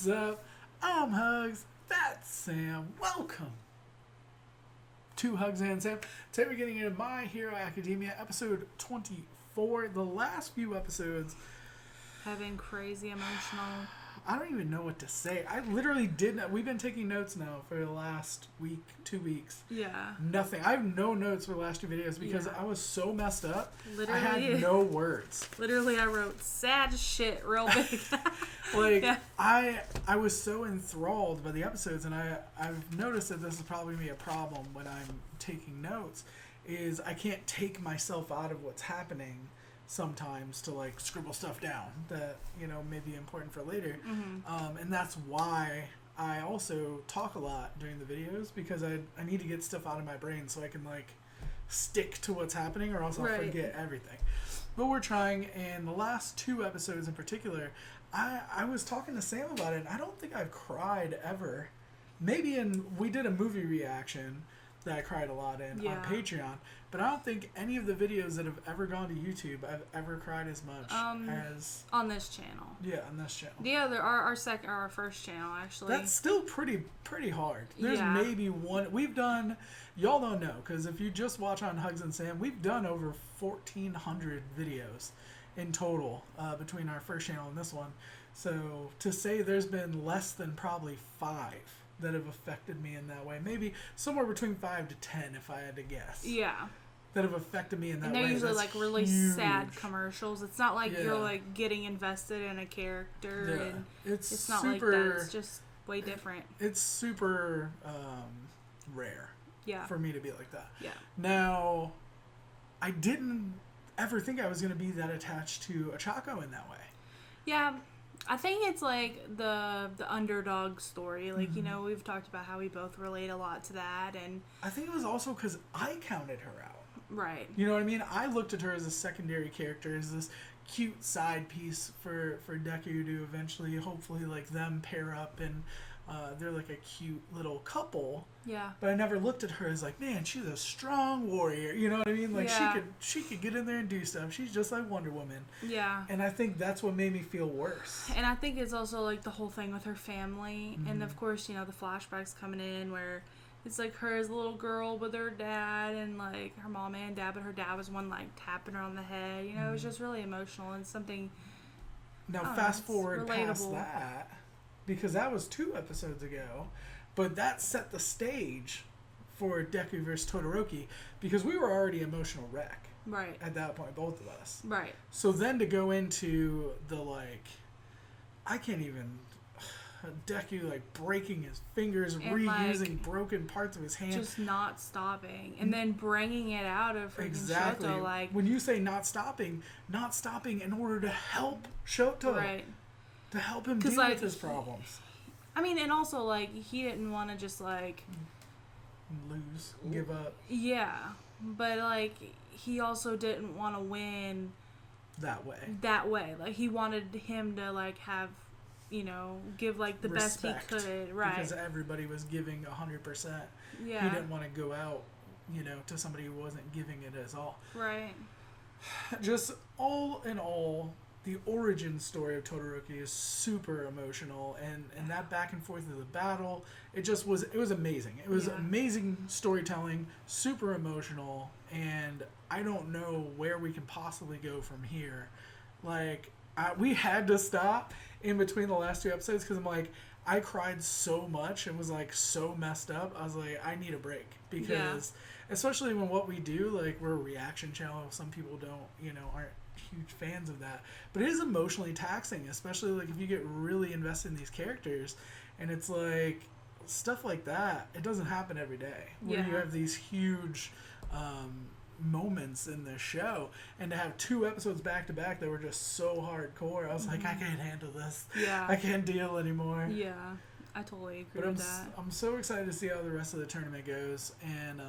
What's up? I'm HUGZ. That's Sam. Welcome to HugZ Sam. Today we're getting into My Hero Academia, episode 24. The last few episodes have been crazy emotional. I don't even know what to say. I literally didn't. We've been taking notes now for the last week, 2 weeks. Yeah. Nothing. I have no notes for the last two videos because I was so messed up. Literally. I had no words. Literally, I wrote sad shit real big. I was so enthralled by the episodes, and I've noticed that this is probably going to be a problem when I'm taking notes, is I can't take myself out of what's happening sometimes to like scribble stuff down that may be important for later. And that's why I also talk a lot during the videos, because I need to get stuff out of my brain so I can like stick to what's happening, or else I'll forget everything. But we're trying, and the last two episodes in particular, I was talking to Sam about it, and I don't think I've cried ever. Maybe we did a movie reaction that I cried a lot in on Patreon, but I don't think any of the videos that have ever gone to YouTube I've ever cried as much as on this channel. Yeah, on this channel. The other, our first channel, actually. That's still pretty hard. There's maybe one we've done. Y'all don't know, because if you just watch on HugZ Sam, we've done over 1,400 videos in total between our first channel and this one. So to say there's been less than probably 5 that have affected me in that way. Maybe somewhere between 5 to 10 if I had to guess. Yeah. That have affected me in that way. And they're usually like really huge. Sad commercials. It's not like you're like getting invested in a character. Yeah. And it's not super, like that. It's just way different. It's super rare for me to be like that. Yeah. Now, I didn't ever think I was going to be that attached to a Chaco in that way. Yeah. I think it's like the underdog story. Like, we've talked about how we both relate a lot to that. And I think it was also because I counted her out. Right. You know what I mean? I looked at her as a secondary character, as this cute side piece for Deku to eventually, hopefully, like, them pair up and they're like a cute little couple. Yeah. But I never looked at her as like, man, she's a strong warrior. You know what I mean? Like she could get in there and do stuff. She's just like Wonder Woman. Yeah. And I think that's what made me feel worse. And I think it's also like the whole thing with her family. And of course, the flashbacks coming in where it's like her as a little girl with her dad, and like her mom and dad, but her dad was one like tapping her on the head. It was just really emotional and something. Now fast forward past that, because that was 2 episodes ago, but that set the stage for Deku vs. Todoroki, because we were already emotional wreck. Right. At that point, both of us. Right. So then to go into the I can't even, Deku like breaking his fingers, and reusing broken parts of his hand. Just not stopping. And then bringing it out of freaking Shoto. Like, when you say not stopping in order to help Shoto. Right. To help him deal with his problems. I mean, and also, like, he didn't want to just, like... lose. Give up. Yeah. But, like, he also didn't want to win... That way. Like, he wanted him to, like, have, give, like, the respect, best he could. Right. Because everybody was giving 100%. Yeah. He didn't want to go out, to somebody who wasn't giving it as all. Right. Just all in all... The origin story of Todoroki is super emotional, and that back and forth of the battle, it was amazing. It was amazing storytelling, super emotional, and I don't know where we can possibly go from here. Like, we had to stop in between the last 2 episodes, because I'm like, I cried so much and was like so messed up. I was like, I need a break, because especially when what we do, like, we're a reaction channel. Some people don't, aren't huge fans of that, but it is emotionally taxing, especially like if you get really invested in these characters, and it's like stuff like that, it doesn't happen every day where you have these huge moments in the show, and to have 2 episodes back to back that were just so hardcore, I was like, I can't handle this. I can't deal anymore. I totally agree with that. I'm so excited to see how the rest of the tournament goes, and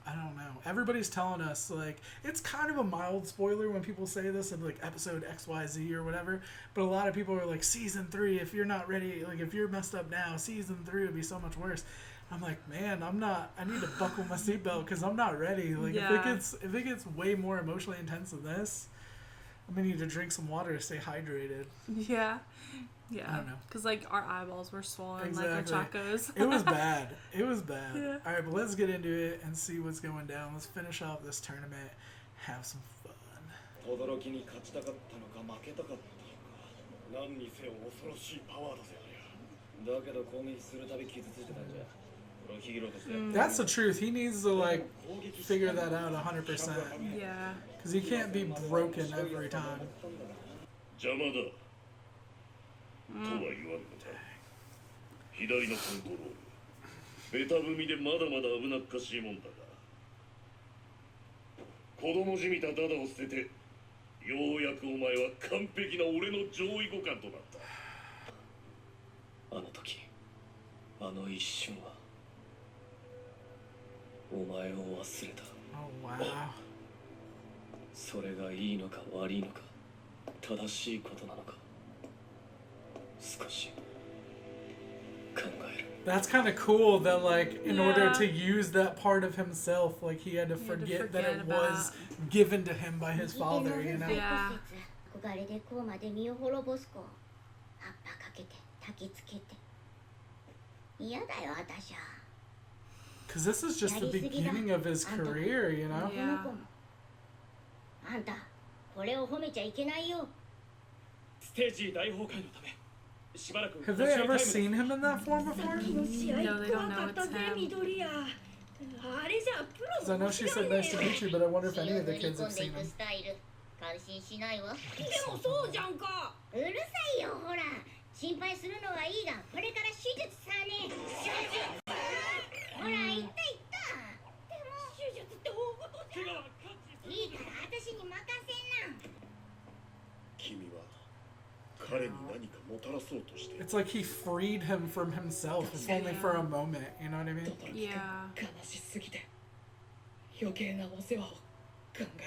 I don't know. Everybody's telling us, like, it's kind of a mild spoiler when people say this of, like, episode XYZ or whatever, but a lot of people are like, season 3, if you're not ready, like, if you're messed up now, season 3 would be so much worse. I'm like, man, I need to buckle my seatbelt, because I'm not ready. Like, if it gets way more emotionally intense than this, I'm gonna need to drink some water to stay hydrated. Yeah. Yeah. I don't know. Because, like, our eyeballs were swollen Exactly. like our chacos. It was bad. It was bad. Yeah. All right, but let's get into it and see what's going down. Let's finish off this tournament. Have some fun. 轟に勝ちたかったのか負けたかったのか何にせよ恐ろしいパワーだぜありゃだけど攻撃するたび傷ついてたんじゃプロヒーローとして That's the truth. He needs to, like, figure that out 100%. Yeah. Because he can't be broken every time. 邪魔だとは言わんのか左のコントロールベタ踏みでまだまだ危なっかしいもんだが子供じみたダダを捨ててようやくお前は完璧な俺の上位互換となったあの時あの一瞬はお前を忘れた Oh, wow. それがいいのか悪いのか正しいことなのか少し考える That's kind of cool that, like, in order Yeah. to use that part of himself, like, he had to forget that it was given to him by his father, you know? Yeah. 憧れでこうまで身を滅ぼす子葉っぱかけて焚きつけて嫌だよ私は Because this is just the beginning of his career, you know? この子もあんたこれを褒めちゃいけないよステージ大崩壊のためしばらく Have they ever seen him in that form before? の試合 No, they 怖 don't know かったぜ it's him. 緑谷あれじゃプ Because I ロ know she said nice to meet you, but I wonder if 血 any を of the 塗り kids 込 have んでい seen く him. スタイル感心しないわうるでもそうじゃんかさいよほら心配するのはいいがこれから手術さね手術ほら言ったでも手術って大事じゃんいいから私に任せな君は彼に何かもたらそうとして It's like he freed him from himself, if only for a moment, you know what I mean? Yeah. 悲しすぎて余計なお世話を考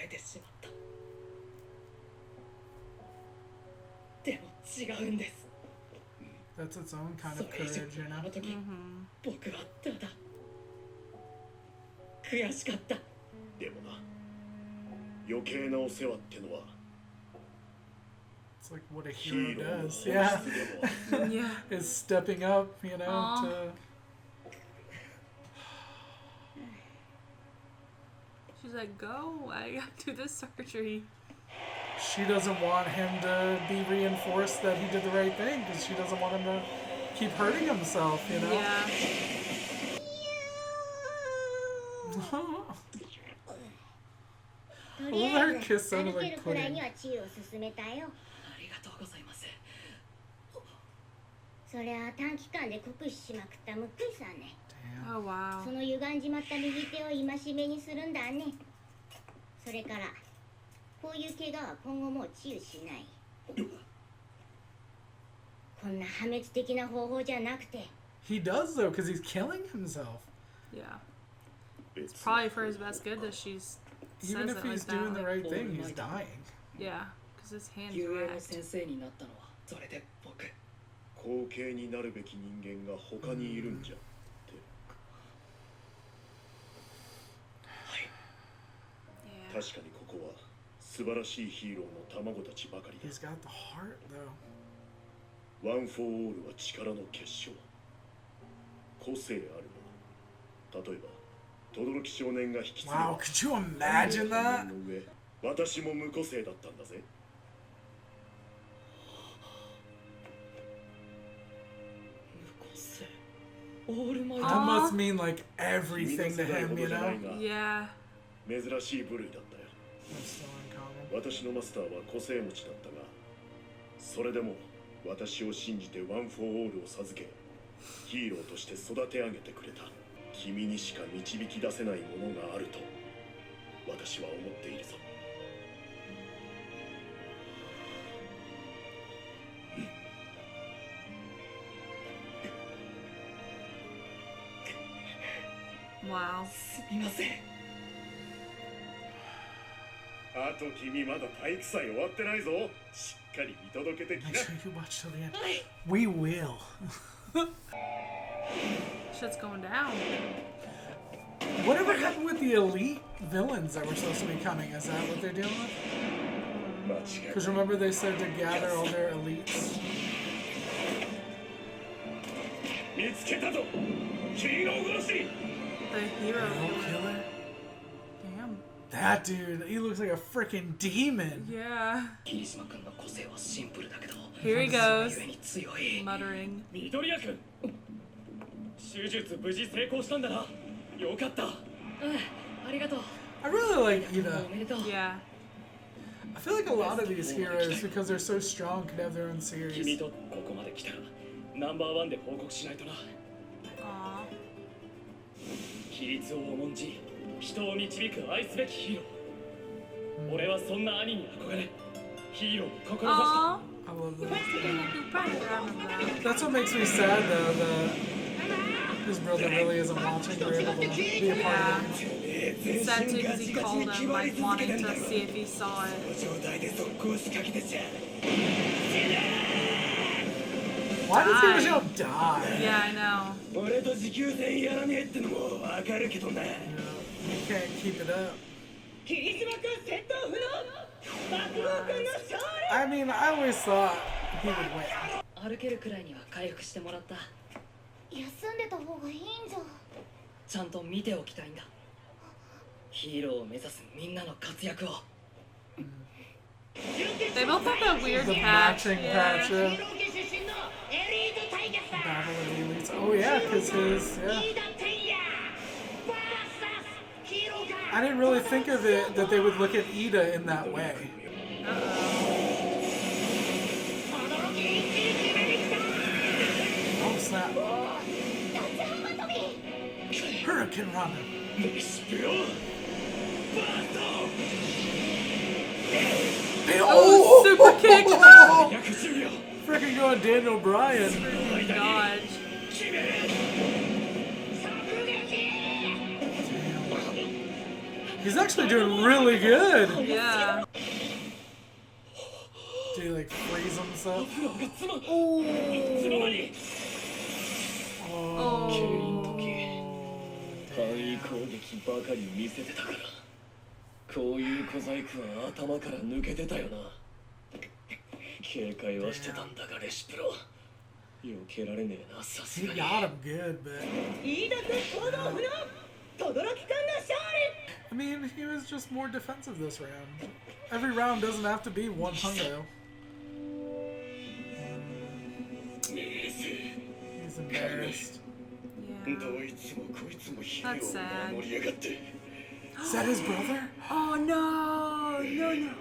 えてしまったでも違うんです That's its own kind そ of れ以上 courage, you にあ know? の時 Mm-hmm. 僕はただ悔しかったでもな余計なお世話ってのは It's like what a ヒ hero ーローの does. 本質 Yeah. でもある Yeah. Is stepping up, you know, Aw. to... She's like, go. I got to do this surgery. She doesn't want him to be reinforced that he did the right thing, because she doesn't want him to keep hurting himself, you know? Yeah. とりあえ Her kiss ず sounded 歩け like るくらい pudding. には治癒を進めたよありがとうございますそりゃ短期間で酷使しまくったむっくりさんね Damn. Oh, wow. その歪んじまった右手を戒めにするんだねそれからこういう怪我は今後もう治癒しないこんな破滅的な方法じゃなくて He does, though, because he's killing himself. Yeah. 別 It's probably for his best good that she's Even says if it he's like doing that. the right thing, he's dying. Yeah, because his hand's 遊泳の wrecked. 先生になったのはそれで僕後継になるべき人間が他にいるんじゃって Yeah. 確かにここは素晴らしいヒーローの卵たちばかりだ He's got the heart, though. ワン・フォー・オールは力の結晶個性あるな例えば轟少年が引き継げ Wow, ば could you imagine that? の上私も無個性だったんだぜ無個性オールマイト That Aw. must mean, like, everything to 君の世代ほ him, ど you じゃない know? が Yeah. 珍しい部類だったよ That's so uncommon. 私のマスターは個性持ちだったがそれでも私を信じてワン・フォー・オールを授けヒーローとして育て上げてくれた君にしか導き出せないものがあると私は思っているぞ Wow. すみませんあと君まだ体育祭終わってないぞしっかり見届けてき Make な sure you watch till the end. We will. Shit's going down. Whatever happened with the elite villains that were supposed to be coming? Is that what they're dealing with? 間違い Because remember they said to gather all their elites. 見つけたぞヒーロー殺し The hero Hero killer. killer? Damn. That dude, he looks like a freaking demon. Yeah. 霧島君の個性はシンプルだけど Here he goes. 故に強い Muttering. 緑谷君手術無事成功したんだなよかった ありがとう I really like お Iida. めでとう Yeah. I feel like a lot of these heroes, because they're so strong, could have their own 君 series. とここまで来たらナンバーワンで報告しないとな Aw. 規律を重んじ人を導く愛すべきヒーロー俺はそんな兄に憧れヒーローを志した Aw. I love that. You probably grab him though. That's what makes me sad though, that his brother really isn't watching or able to be a part Yeah. of it. It's sad too because he called him, like, wanting to see if he saw it. 状態で速攻仕掛けてちゃ Why does Die. he always die? Yeah, I know. 俺と持久戦やらねえってのもわかるけどな You can't keep it up. 霧島君戦闘不能爆豪君の勝 I mean, I always thought he would win. 利歩けるくらいには回復してもらった休んでた方がいいんじゃ。ちゃんと見ておきたいんだヒーローを目指すみんなの活躍を They both have that weird The patch. matching Yeah. patch. ヒーロー家出身のエリート対決だ。 Battle of the Elites. Oh yeah, because his, yeah. イーダ天や VS ヒーローが I didn't really think of it that they would look at Iida in that way. 驚き一気に決めに来た。 Oh snap. 立ち幅跳び。 Hurricane Runner. レシピをバート Oh, super kick! 110秒 Freaking going Daniel Bryan. Dodge. 決める He's actually doing really good. Yeah. Did he like freeze himself? いつの Oh. 間に Oh. 範囲攻撃ばかり見せてたからこういう小細工は頭から抜けてたよな警戒はしてたんだがレシプロ避けられねえなさす He がに got him good, but 飯田君行動不能轟君の勝利 I mean, he was just more defensive this round. Every round doesn't have to be one hungo. He's embarrassed. Yeah. どいつもこいつもヒーロー That's を sad. 守りやがって Is that his brother? Oh no! No, no.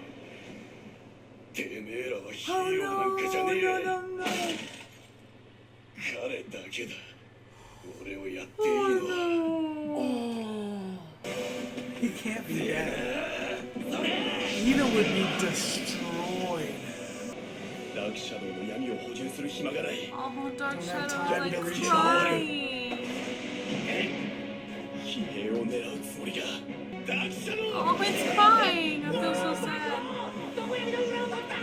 てめえらはヒー Oh ローなんかじゃ no! ね No, え no, no. 彼だけだ俺をやっていいのは Oh, he can't be dead. Iida would be destroyed. ダークシャドウの闇を補充する暇がない Oh, Dark Don't Shadow have is time like to reach crying. 悲鳴を狙うつもりがダークシャドウ Oh, it's crying. I feel so sad. どこ闇の裏を取った。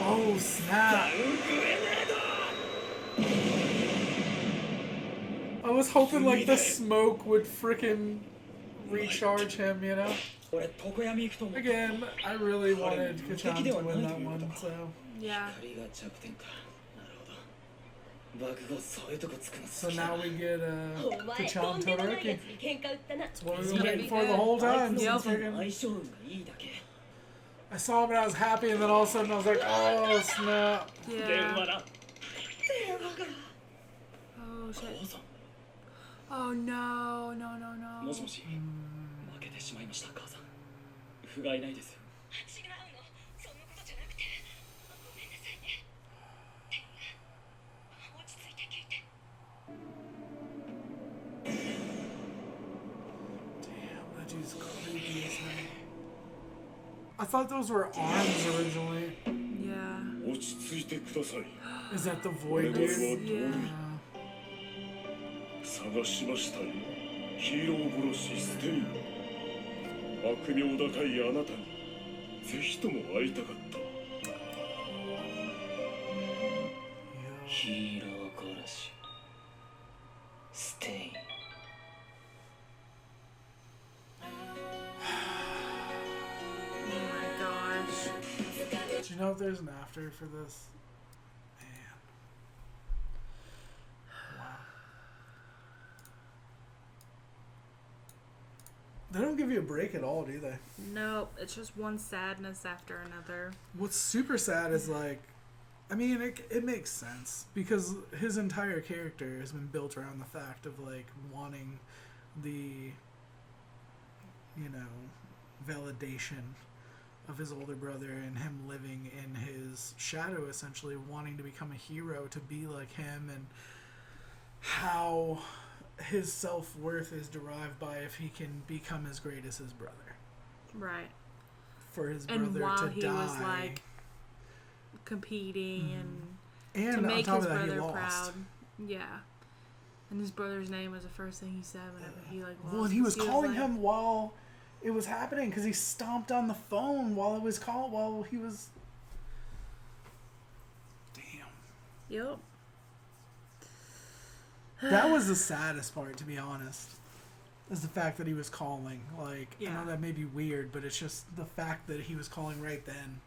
Oh, snap. I was hoping like the smoke would frickin' recharge him, you know? 俺常闇行くと思った Again, I really wanted Kachan to win that one, so. Yeah. 光が弱点かなるほど爆豪そういうとこつくの So now we get お前と Kachan んでもないや Todoroki. つに喧嘩売ったな That's what we've been waiting for the whole time. Yep. Since friggin' 相性運がいいだけ I saw him and I was happy, and then all of a sudden I was like, oh snap. 電話 Yeah. だ Oh shit. 母さん Oh no, no, no, no. もしもし負けてしまいました母さん不甲斐ないです違うのそんなことじゃなくてごめんなさいね天が落ち着いて聞いて Damn, that dude's creepy as hell. I thought those were arms originally. Yeah. 落ち着いてください Is that the void 俺は dude? どう Yeah. 探しましたよヒーロー殺しステイ悪名高いあなたにぜひとも会いたかったヒーロー殺しステイ Do you know if there's an after for this? Man. Wow. They don't give you a break at all, do they? Nope, it's just one sadness after another. What's super sad is like, I mean, it makes sense because his entire character has been built around the fact of like wanting the, you know, validation of his older brother and him living in his shadow, essentially wanting to become a hero, to be like him, and how his self-worth is derived by if he can become as great as his brother. Right. For his And brother while to he die. was like competing And to on make top his of that, he brother lost. proud. Yeah. And his brother's name was the first thing he said whenever he like lost. Well, and he was 'cause calling like, him while it was happening because he stomped on the phone while it was called, while he was. Damn. Yep. That was the saddest part, to be honest. Is the fact that he was calling. Like, I Yeah. know that may be weird, but it's just the fact that he was calling right then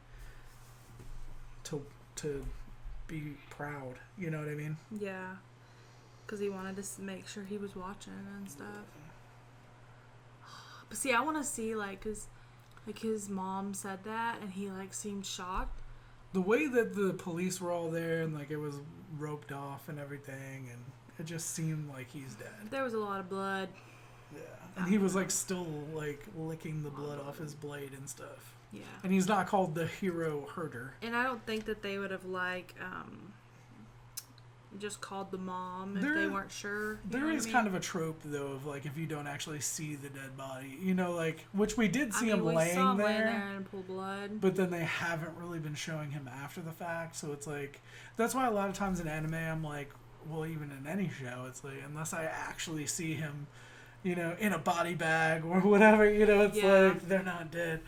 to be proud. You know what I mean? Yeah. Because he wanted to make sure he was watching and stuff. But see, I want to see, like, because like, his mom said that, and he, like, seemed shocked. The way that the police were all there and, like, it was roped off and everything, and it just seemed like he's dead. There was a lot of blood. Yeah. And he was, like, still, like, licking the blood off his blade and stuff. Yeah. And he's not called the hero herder. And I don't think that they would have, like, just called the mom if There- they weren't sure. There is kind of a trope, though, of, like, if you don't actually see the dead body, you know, like, which we did see him we laying saw him there. laying there and pull blood. But then they haven't really been showing him after the fact, so it's like, that's why a lot of times in anime I'm like, well, even in any show, it's like, unless I actually see him, you know, in a body bag or whatever, you know, it's like, they're not dead.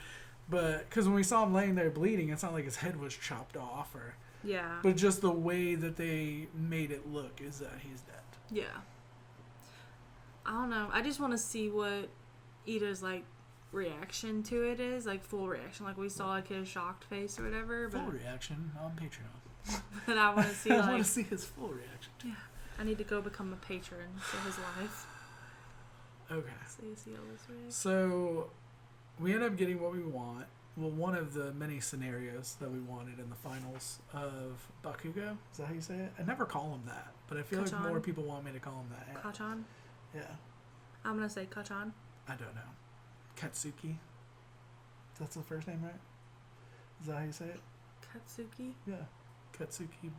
But, because when we saw him laying there bleeding, it's not like his head was chopped off, or, Yeah. but just the way that they made it look is that he's dead. Yeah. I don't know. I just want to see what Iida's, like, reaction to it is. Like, full reaction. Like, we saw, like, his shocked face or whatever. Full But, reaction on Patreon. but I want to see, I like... want to see his full reaction. Yeah. I need to go become a patron to his life. Okay. See all this reaction. So, we end up getting what we want. Well, one of the many scenarios that we wanted in the finals of Bakugo. Is that how you say it? I never call him that, but I feel like Kachan. more people want me to call him that. Kachan? Yeah. I'm going to say Kachan. I don't know. Katsuki. That's the first name, right? Is that how you say it? Katsuki? Yeah. Katsuki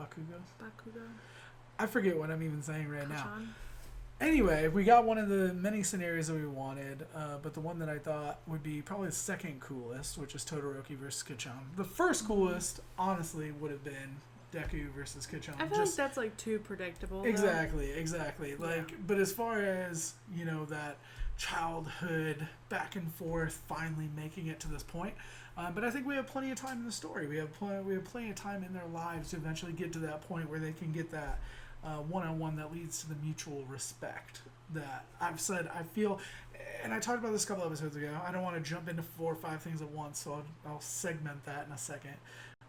Bakugo. Bakugo? I forget what I'm even saying right now. Kachan? Anyway, we got one of the many scenarios that we wanted, but the one that I thought would be probably the second coolest, which is Todoroki versus Kachan. The first coolest, honestly, would have been Deku versus Kachan. I feel like that's, like, too predictable. Exactly. Like, Yeah. but as far as, you know, that childhood back and forth, finally making it to this point, but I think we have plenty of time in the story. We have plenty of time in their lives to eventually get to that point where they can get that one-on-one that leads to the mutual respect that I've said. I feel, and I talked about this a couple episodes ago. I don't want to jump into 4 or 5 things at once, so I'll segment that in a second.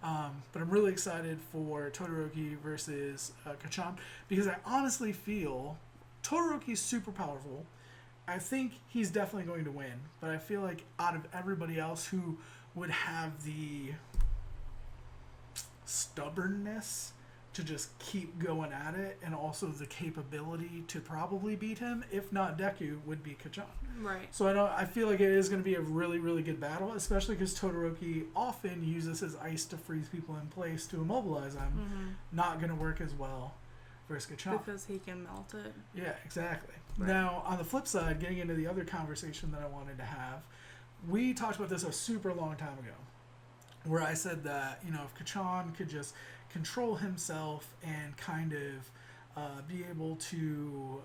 But I'm really excited for Todoroki versus Kachan because I honestly feel Todoroki's super powerful. I think he's definitely going to win, but I feel like out of everybody else who would have the stubbornness to just keep going at it and also the capability to probably beat him, if not Deku, would be Kachan. Right. So I feel like it is going to be a really, really good battle, especially because Todoroki often uses his ice to freeze people in place to immobilize them. Mm-hmm. Not going to work as well versus Kachan. Because he can melt it. Yeah, exactly. Right. Now, on the flip side, getting into the other conversation that I wanted to have, we talked about this a super long time ago, where I said that, you know, if Kachan could just control himself and kind of be able to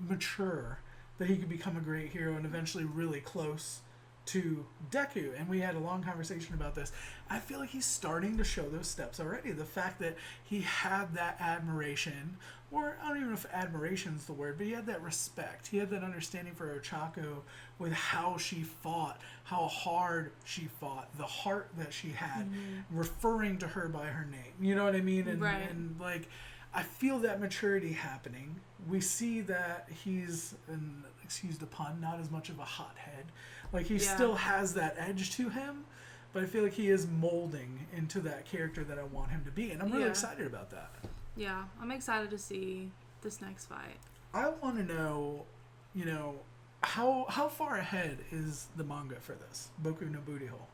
mature, that he could become a great hero and eventually really close to Deku, and we had a long conversation about this. I feel like he's starting to show those steps already. The fact that he had that admiration, or I don't even know if admiration is the word, but he had that respect. He had that understanding for Ochako with how she fought, how hard she fought, the heart that she had, referring to her by her name. You know what I mean? And, Right. and like, I feel that maturity happening. We see that he's, and excuse the pun, not as much of a hothead. Like, he still has that edge to him, but I feel like he is molding into that character that I want him to be, and I'm really excited about that. Yeah, I'm excited to see this next fight. I want to know, you know, how far ahead is the manga for this, Boku no Booty Hole?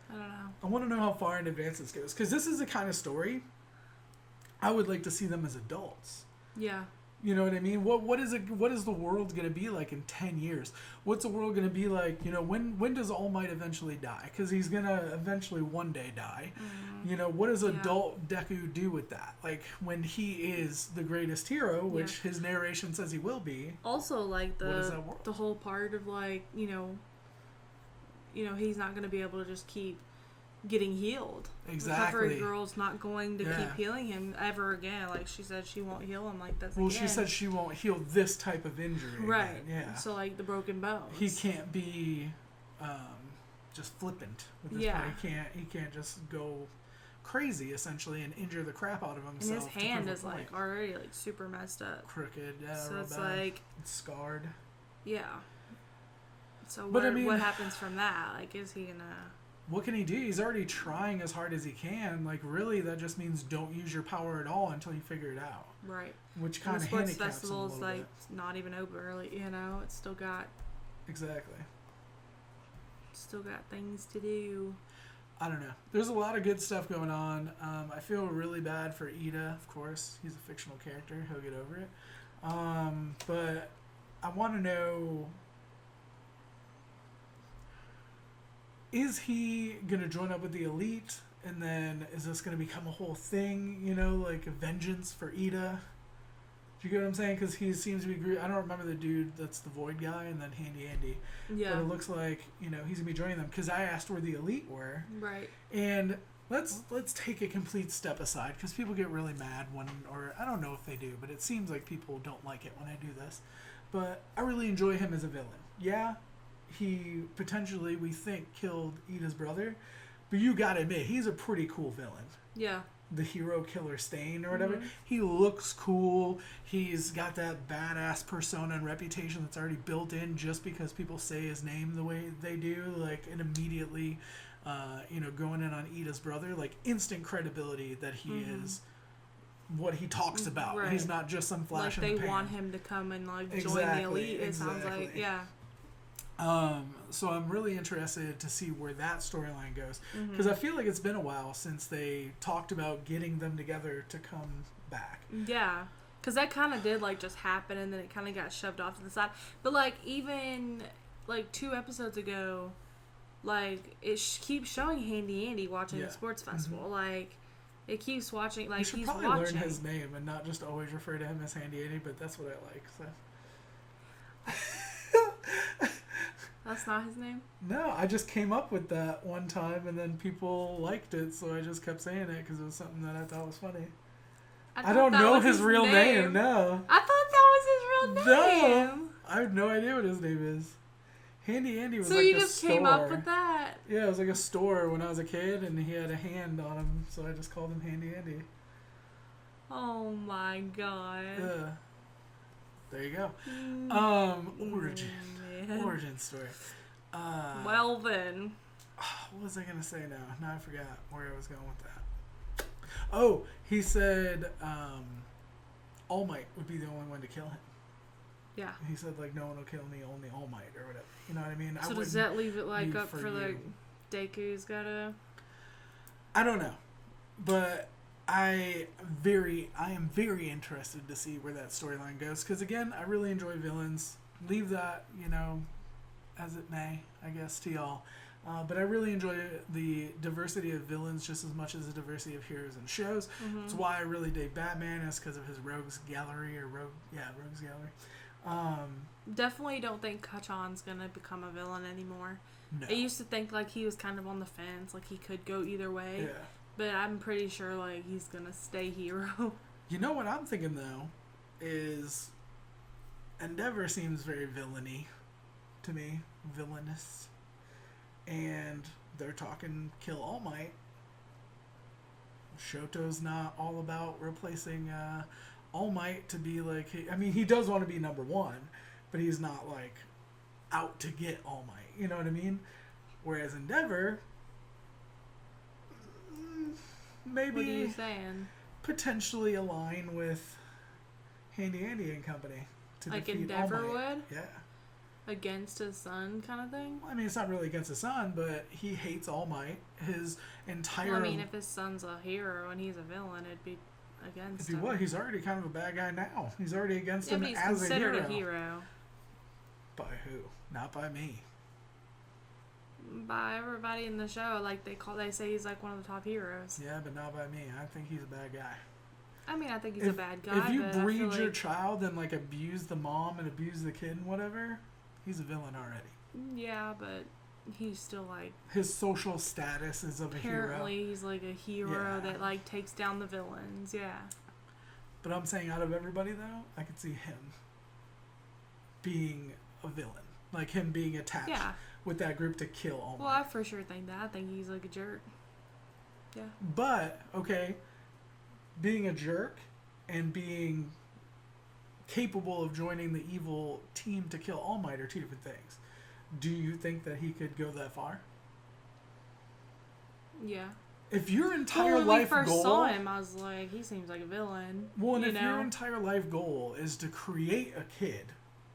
I don't know. I want to know how far in advance this goes, because this is the kind of story I would like to see them as adults. Yeah. You know what I mean? What is the world going to be like in 10 years? What's the world going to be like, you know, when does All Might eventually die? Because he's going to eventually one day die. You know, what does adult Deku do with that? Like, when he is the greatest hero, which his narration says he will be. Also, like, what is that world? the whole part of, like, you know, he's not going to be able to just keep getting healed. Exactly. Recovery Girl's not going to keep healing him ever again. Like, she said she won't heal him like this again. She said she won't heal this type of injury right again. Yeah. So, like, the broken bones, He can't be just flippant with his body. He can't just go crazy essentially and injure the crap out of himself. and his hand is like already like super messed up, crooked. so real it's bad. like It's scarred. So But I mean, what happens from that? Like, is he gonna... What can he do? He's already trying as hard as he can. Like, really, that just means don't use your power at all until you figure it out. Right. Which And kind the of sports handicaps festival him a is little like not even over early. It's still got Exactly. things to do. I don't know. There's a lot of good stuff going on. I feel really bad for Iida, of course. He's a fictional character. He'll get over it. But I want to know, is he going to join up with the elite? And then is this going to become a whole thing, you know, like a vengeance for Iida? Do you get what I'm saying? Because he seems to be... I don't remember the dude that's the Void guy and then Handy Andy. Yeah. But it looks like, you know, he's going to be joining them. Because I asked where the elite were. Right. And let's take a complete step aside. Because people get really mad when... Or I don't know if they do. But it seems like people don't like it when I do this. But I really enjoy him as a villain. Yeah, he potentially, we think, killed Ida's brother. But you gotta admit, he's a pretty cool villain. Yeah. The hero killer Stain or whatever. Mm-hmm. He looks cool. He's got that badass persona and reputation that's already built in just because people say his name the way they do. Like, and immediately, you know, going in on Ida's brother, like instant credibility that he is what he talks about. Right. He's not just some flash Like, in the they pan. want him to come and, like, join Exactly, the elite. It sounds like, exactly. yeah. So I'm really interested to see where that storyline goes. Because I feel like it's been a while since they talked about getting them together to come back. Yeah. Because that kind of did, like, just happen, and then it kind of got shoved off to the side. But, like, even, like, 2 episodes ago, like, it keeps showing Handy Andy watching the sports festival. Like, it keeps watching, like, You should he's probably watching. learn his name and not just always refer to him as Handy Andy, but that's what I like. So. That's not his name? No, I just came up with that one time, and then people liked it, so I just kept saying it because it was something that I thought was funny. I don't know his real name. No. I thought that was his real name. No. I have no idea what his name is. Handy Andy was So like you a just store. came up with that? Yeah, it was like a store when I was a kid, and he had a hand on him, so I just called him Handy Andy. Oh my god. Yeah. There you go. Origin. Man. Origin story. Well then. What was I going to say now? Now I forgot where I was going with that. Oh, he said All Might would be the only one to kill him. Yeah. He said, like, no one will kill me, only All Might, or whatever. You know what I mean? So does that leave it, like, leave up for like, you. Deku's gotta... I don't know. But I am very interested to see where that storyline goes. Because, again, I really enjoy villains. Leave that, you know, as it may, I guess, to y'all. But I really enjoy the diversity of villains just as much as the diversity of heroes and shows. That's why I really dig Batman, is because of his Rogues Gallery, Rogues Gallery. Definitely don't think Kachan's gonna become a villain anymore. No. I used to think like he was kind of on the fence, like he could go either way. Yeah. But I'm pretty sure like he's gonna stay hero. You know what I'm thinking though is Endeavor seems very villainy to me, villainous, and they're talking kill All Might. Shoto's not all about replacing All Might to be like. I mean, he does want to be number one, but he's not like out to get All Might. You know what I mean? Whereas Endeavor, maybe What are you saying? potentially align with Handy Andy and company to Like defeat Endeavor All Might. would? Yeah. Against his son kind of thing? I mean, it's not really against his son, but he hates All Might. His entire... Well, I mean, if his son's a hero and he's a villain, it'd be against If he him. was, he's already kind of a bad guy now. He's already against Yeah, him but he's as considered a hero. a hero. By who? Not by me. By everybody in the show, like they say he's like one of the top heroes. Yeah, but not by me. I think he's a bad guy. I mean, I think he's a bad guy. If you but I breed feel your like, child and like abuse the mom and abuse the kid and whatever, he's a villain already. yeah, but he's still like His social status is of a hero. apparently he's like a hero Yeah. that like takes down the villains. Yeah. But I'm saying out of everybody though, I could see him being a villain. Like him being attached Yeah. with that group to kill All Might. Well, I for sure think that. I think he's like a jerk. Yeah. But, okay, being a jerk and being capable of joining the evil team to kill All Might are two different things. Do you think that he could go that far? Yeah. If your entire Well, when we life first goal... saw him, I was like, he seems like a villain. Well, and you if know? your entire life goal is to create a kid,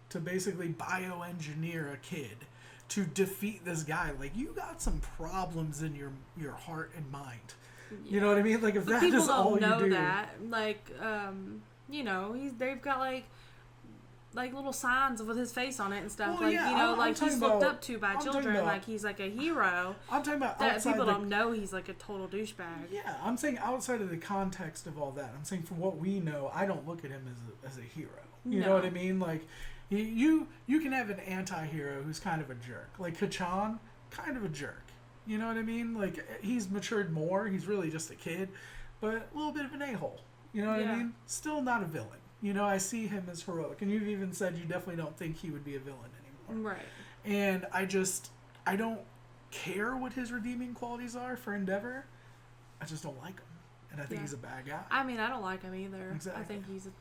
to basically bioengineer a kid, to defeat this guy, like, you got some problems in your heart and mind. You know what I mean? Like, if But that people is all don't know you do... that. Like, you know, they've got like little signs with his face on it and stuff. Well, like, yeah, you know, I'm like talking he's looked about- up to by I'm talking children. about- Like he's like a hero. I'm talking about That outside people the... don't know he's like a total douchebag. Yeah, I'm saying outside of the context of all that. I'm saying from what we know, I don't look at him as a hero. You know No. what I mean? Like, you can have an anti-hero who's kind of a jerk. Like Kachan, kind of a jerk. You know what I mean? Like, he's matured more. He's really just a kid, but a little bit of an a-hole. You know what I Yeah. mean? Still not a villain. You know, I see him as heroic. And you've even said you definitely don't think he would be a villain anymore. Right. And I don't care what his redeeming qualities are for Endeavor. I just don't like him. And I think Yeah. he's a bad guy. I mean, I don't like him either. Exactly. I think he's a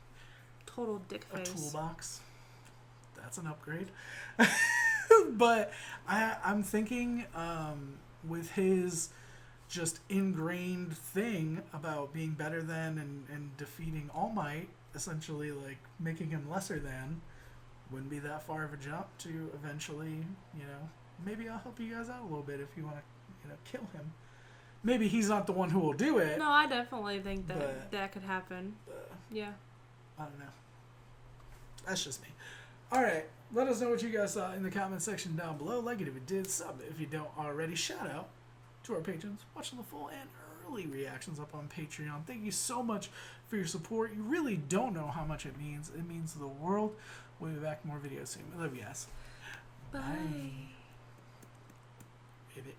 total dick A face. toolbox. That's an upgrade. But I'm thinking with his just ingrained thing about being better than and defeating All Might, essentially like making him lesser than, wouldn't be that far of a jump to eventually, you know, maybe I'll help you guys out a little bit if you want to, you know, kill him. Maybe he's not the one who will do it. No, I definitely think that But- that could happen. Yeah. I don't know. That's just me. Alright, let us know what you guys thought in the comment section down below. Like it if you did, sub it if you don't already. Shout out to our patrons watching the full and early reactions up on Patreon. Thank you so much for your support. You really don't know how much it means. It means the world. We'll be back with more videos soon. We love you guys. Bye. Baby.